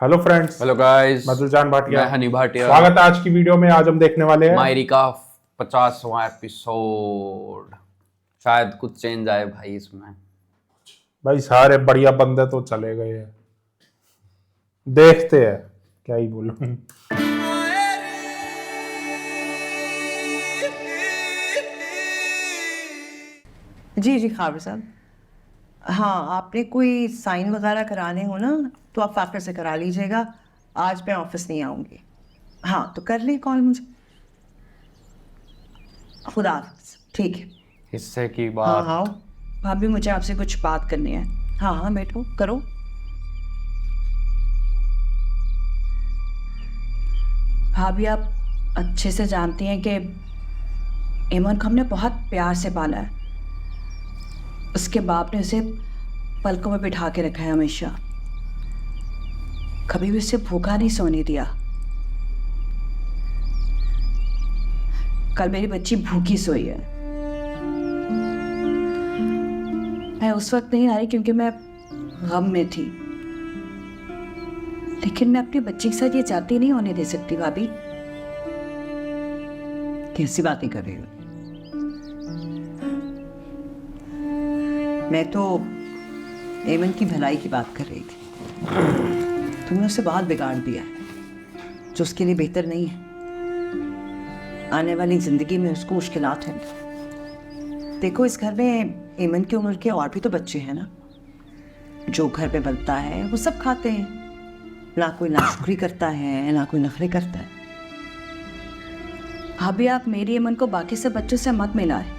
Hello friends, hello guys, मैं दिलजान भाटिया, मैं हनी भाटिया। स्वागत है आज की वीडियो में। आज हम देखने वाले हैं मायरी का 50वां एपिसोड। शायद कुछ चेंज आए भाई इसमें। भाई सारे बढ़िया बंदे तो चले गए हैं, देखते हैं क्या ही बोलूं। जी जी खाबर साहब, हाँ आपने कोई साइन वगैरह कराने हो ना तो आप फैक्टर से करा लीजिएगा। आज मैं ऑफिस नहीं आऊँगी। हाँ तो कर ली कॉल मुझे। खुदा हाफिज़। ठीक है। हिस्से की हाँ बात। हाँ भाभी, मुझे आपसे कुछ बात करनी है। हाँ हाँ बैठो करो। भाभी आप अच्छे से जानती हैं कि एमन को हमने बहुत प्यार से पाला है। उसके बाप ने उसे पलकों में बिठा के रखा है हमेशा। कभी भी उसे भूखा नहीं सोने दिया। कल मेरी बच्ची भूखी सोई है। मैं उस वक्त नहीं आई क्योंकि मैं गम में थी, लेकिन मैं अपनी बच्ची के साथ ये जाती नहीं होने दे सकती। भाभी कैसी बातें कर रही हो? मैं तो एमन की भलाई की बात कर रही थी। तुमने उसे बहुत बिगाड़ दिया है जो उसके लिए बेहतर नहीं है। आने वाली जिंदगी में उसको मुश्किलात हैं। देखो इस घर में एमन की उम्र के और भी तो बच्चे हैं ना। जो घर में बनता है वो सब खाते हैं। ना कोई नाशुक्री करता है ना कोई नखरे करता है। अभी आप मेरी एमन को बाकी सब बच्चों से मत मिलाएं।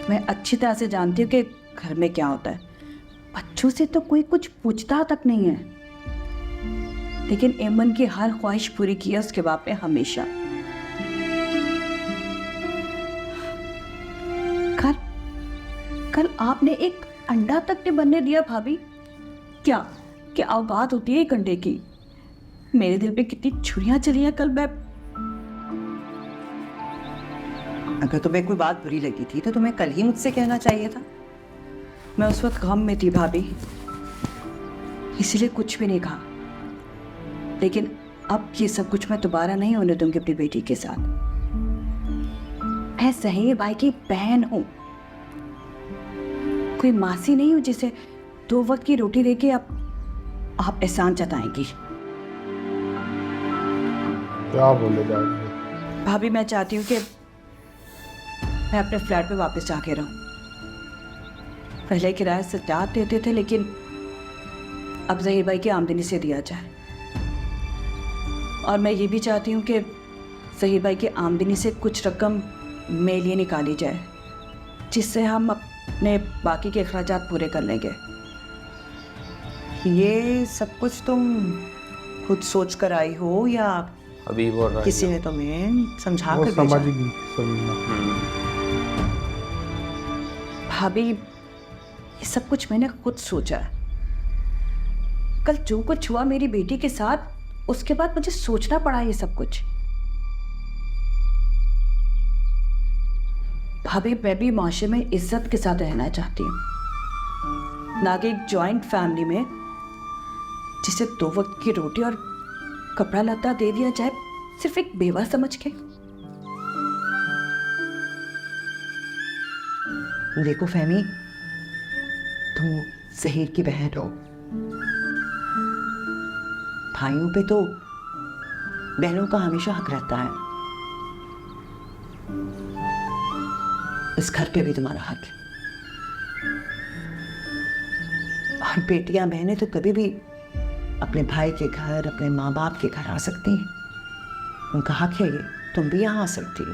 मैं अच्छी तरह से जानती हूँ कि घर में क्या होता है। बच्चों से तो कोई कुछ पूछता तक नहीं है, लेकिन एमन की हर ख्वाहिश पूरी की है उसके बाप ने हमेशा। कल आपने एक अंडा तक नहीं बनने दिया भाभी। क्या क्या औकात होती है एक अंडे की? मेरे दिल पे कितनी छुरियां चली हैं कल। मैं अगर तुम्हें कोई बात बुरी लगी थी तो तुम्हें कल ही मुझसे कहना चाहिए था। मैं उस वक्त गम में थी भाभी, इसीलिए कुछ भी नहीं कहा। लेकिन अब ये सब कुछ मैं दोबारा नहीं होने दूंगी अपनी बेटी के साथ। मैं सही भाई की बहन हूं, कोई मासी नहीं हूं जिसे 2 वक्त की रोटी देके आप एहसान जताएंगी। क्या बोले जाएंगे भाभी मैं चाहती हूँ कि मैं अपने फ्लैट पे वापस जाके रहूं। पहले किराया सजाद देते थे, लेकिन अब ज़हीर भाई की आमदनी से दिया जाए। और मैं ये भी चाहती हूँ कि ज़हीर भाई की आमदनी से कुछ रकम मेरे लिए निकाली जाए, जिससे हम अपने बाकी के अखराजात पूरे कर लेंगे। ये सब कुछ तुम खुद सोच कर आई हो या अभी बोल रहा किसी ने तुम्हें समझा वो कर समझ भेजा? गई समझना। भाभी ये सब कुछ मैंने खुद सोचा है। कल जो कुछ हुआ मेरी बेटी के साथ, उसके बाद मुझे सोचना पड़ा ये सब कुछ। भाभी मैं भी माशरे में इज्जत के साथ रहना चाहती हूँ, ना कि एक जॉइंट फैमिली में जिसे 2 वक्त की रोटी और कपड़ा लत्ता दे दिया जाए सिर्फ एक बेवा समझ के। देखो फहमी, तुम ज़हीर की बहन हो। भाइयों पे तो बहनों का हमेशा हक रहता है। इस घर पे भी तुम्हारा हक है। और बेटियां बहनें तो कभी भी अपने भाई के घर, अपने माँ बाप के घर आ सकती हैं। उनका हक है ये। तुम भी यहाँ आ सकती हो,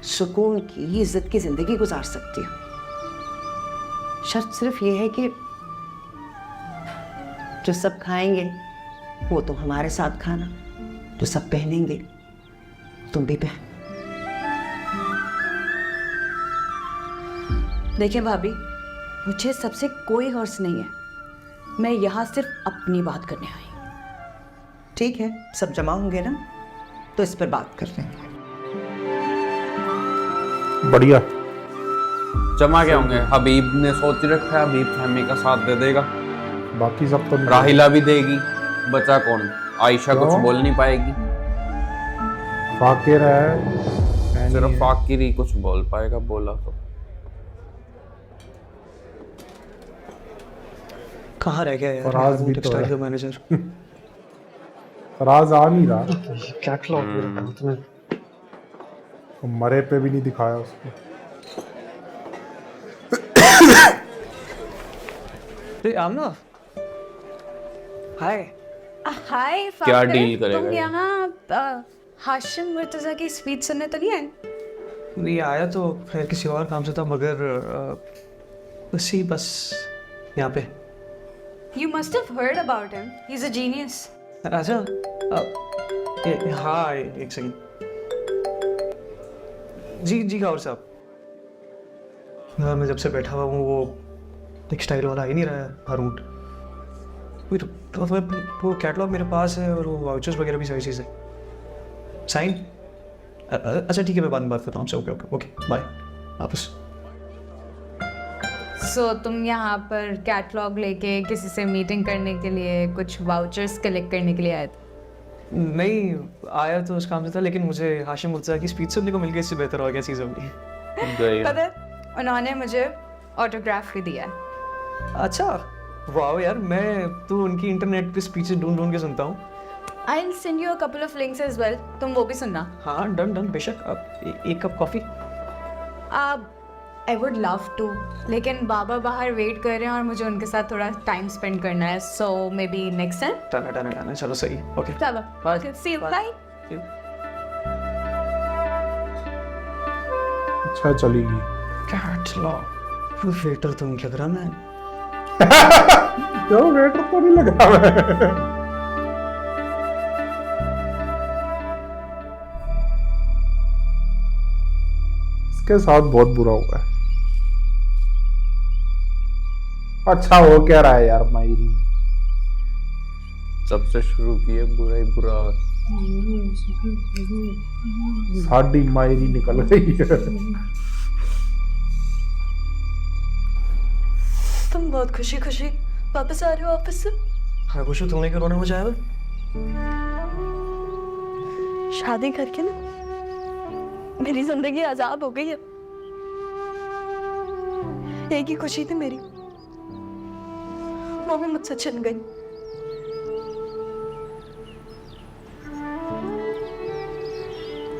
सुकून की इज्जत की जिंदगी गुजार सकती हो। शर्त सिर्फ ये है कि जो सब खाएंगे वो तो हमारे साथ खाना, जो सब पहनेंगे तुम भी पहन। देखिए भाभी, मुझे सबसे कोई हर्ष नहीं है। मैं यहाँ सिर्फ अपनी बात करने आई हूँ। ठीक है, सब जमा होंगे ना तो इस पर बात कर लेंगे। बढ़िया। जमा क्या होंगे? हबीब ने सोच रखा है, हबीब फहमी का साथ दे देगा। बाकी सब तो नहीं। राहिला भी देगी, बचा कौन? आयशा कुछ क्यों? बोल नहीं पाएगी, फाकिर है, सिर्फ फाकिर ही कुछ बोल पाएगा, बोला तो। कहाँ रह गया यार फराज भी तो टेक्सटाइल है। का मैनेजर? फराज आ नहीं रहा, कैटलॉग भी रखा है तुमने। तो मरे पे भी नहीं दिखाया उसको। आमना, हाय। हाय क्या फाकिर, डील करेगा तुम ये? यहाँ हाशिम मुर्तजा की स्पीच सुनने तो नहीं आए? नहीं आया तो खैर किसी और काम से था, मगर बस यहाँ पे। You must have heard about him. He's a genius. राजा, हाँ एक सेकंड। जी गौर साहब, मैं जब से बैठा हुआ हूँ वो टेक्सटाइल वाला आ ही नहीं रहा है, हारून। वो कैटलॉग मेरे पास है और वो वाउचर्स वगैरह भी सारी चीज़ें। साइन? अच्छा ठीक है, मैं बाद में बात करता हूँ आपसे। ओके बाय, वापस। So तुम यहाँ पर कैटलॉग लेके किसी से मीटिंग करने के लिए, कुछ वाउचर्स कलेक्ट करने के लिए आए थे? नहीं आया तो उस काम से था, लेकिन मुझे हाशिम मुर्तजा की स्पीच सुनने को मिल गई, इससे बेहतर हो गया चीज़ होगी। गई। पता है, उन्होंने मुझे ऑटोग्राफ भी दिया है। अच्छा वाह यार, मैं तो उनकी इंटरनेट पे स्पीचेस ढूंढ के सुनता हूँ। I'll send you a couple of links as well. तुम वो भी सुनना। हाँ डन बेशक। अब एक cup coffee. I would love to, लेकिन बाबा बाहर वेट कर रहे हैं और मुझे उनके साथ थोड़ा टाइम स्पेंड करना है, so maybe next time. टाना चलो सही। ओके चलो, Bye. okay, see you, Bye. bye. अच्छा चलेगी। कैटलॉग वेटर तो नहीं लग रहा मैं। क्यों वेटर तो नहीं लग रहा मैं? इसके साथ बहुत बुरा हुआ है। अच्छा हो क्या रहा है यार मायरी? सबसे शुरू किए बुरा ही बुरा। साड़ी मायरी निकल गई है। तुम बहुत खुशी खुशी वापस आ रहे हो ऑफिस से? हाँ कुछ तुमने क्यों रोना मुझे आया? शादी करके ना मेरी जिंदगी आजाद हो गई है। एक ही खुशी थी मेरी, वो भी मुझसे छिन गई।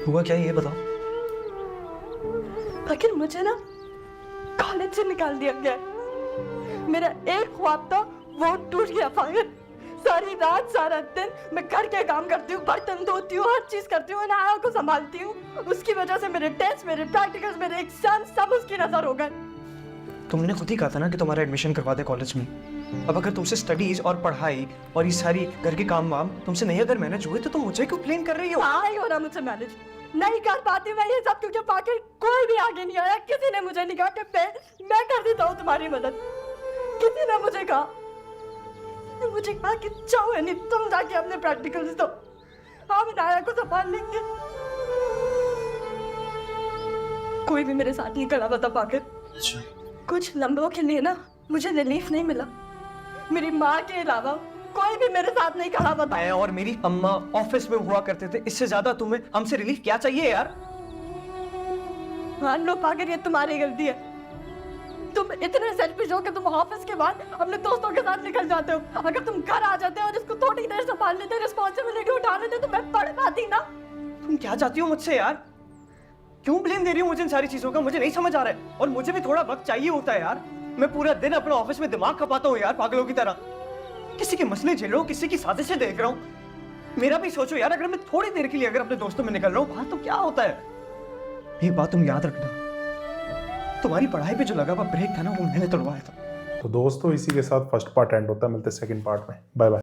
हुआ क्या ये बताओ। लेकिन मुझे ना कॉलेज से निकाल दिया गया। मेरा एक ख्वाब था, वो टूट गया फायर। सारी रात सारा दिन मैं घर के काम करती हूँ, बर्तन धोती हूँ, हर चीज करती हूँ, नाया को संभालती हूँ। उसकी वजह से मेरे टेस्ट, मेरे प्रैक्टिकल्स, मेरे एग्जाम सब उसकी नजर हो गए। तुमने खुद ही कहा था ना कि तुम्हारा एडमिशन करवा दे कॉलेज में। अब अगर तुमसे स्टडीज और पढ़ाई और ये सारी घर के काम वाम तुमसे नहीं अगर मैनेज हुए तो तुम मुझे क्यों ब्लेम कर रही हो? हाँ ही हो रहा मुझसे मैनेज, नहीं कर पाती मैं ये सब, क्योंकि बाकी कोई भी आगे नहीं आया। किसी ने मुझे नहीं कहा कि मैं कर देता हूँ तुम्हारी मदद। किसी ने मुझे कहा कि जाओ नहीं, तुम जाके अपने प्रैक्टिकल्स दो, हम नाया को संभाल लेंगे। कोई भी मेरे साथ नहीं खड़ा था पाकर। कुछ लम्हों के लिए ना मुझे रिलीफ नहीं मिला। मेरी माँ के अलावा कोई भी मेरे साथ नहीं खड़ा था। मैं और मेरी अम्मा ऑफिस में हुआ करते थे, इससे ज्यादा तुम्हें हमसे रिलीफ क्या चाहिए यार? मान लो पाकर ये तुम्हारी गलती है। तुम इतने सेल्फिश हो कि तुम ऑफिस के बाद अपने दोस्तों के साथ निकल जाते हो। अगर तुम घर आ जाते हो और इसको थोड़ी देर संभाल लेते, रिस्पॉन्सिबिलिटी उठा लेते, तो मैं पढ़ पाती ना। तुम क्या चाहती हो मुझसे यार? क्यों ब्लेम दे रही हो मुझे इन सारी चीजों का? मुझे नहीं समझ आ रहा है। और मुझे भी थोड़ा वक्त चाहिए होता है यार। मैं पूरा दिन अपने ऑफिस में दिमाग खपाता हूँ यार, पागलों की तरह। किसी के मसले झेल रहा हूँ, किसी की साजिशें देख रहा हूँ। मेरा भी सोचो यार, अगर मैं थोड़ी देर के लिए अगर अपने दोस्तों में निकल रहा हूँ बाहर, तो क्या होता है? एक बात तुम याद रखना, तुम्हारी पढ़ाई पे जो लगा हुआ ब्रेक था ना, वो मैंने तोड़वाया था। तो दोस्तों इसी के साथ फर्स्ट पार्ट एंड होता है। मिलते हैं सेकंड पार्ट में। Bye bye.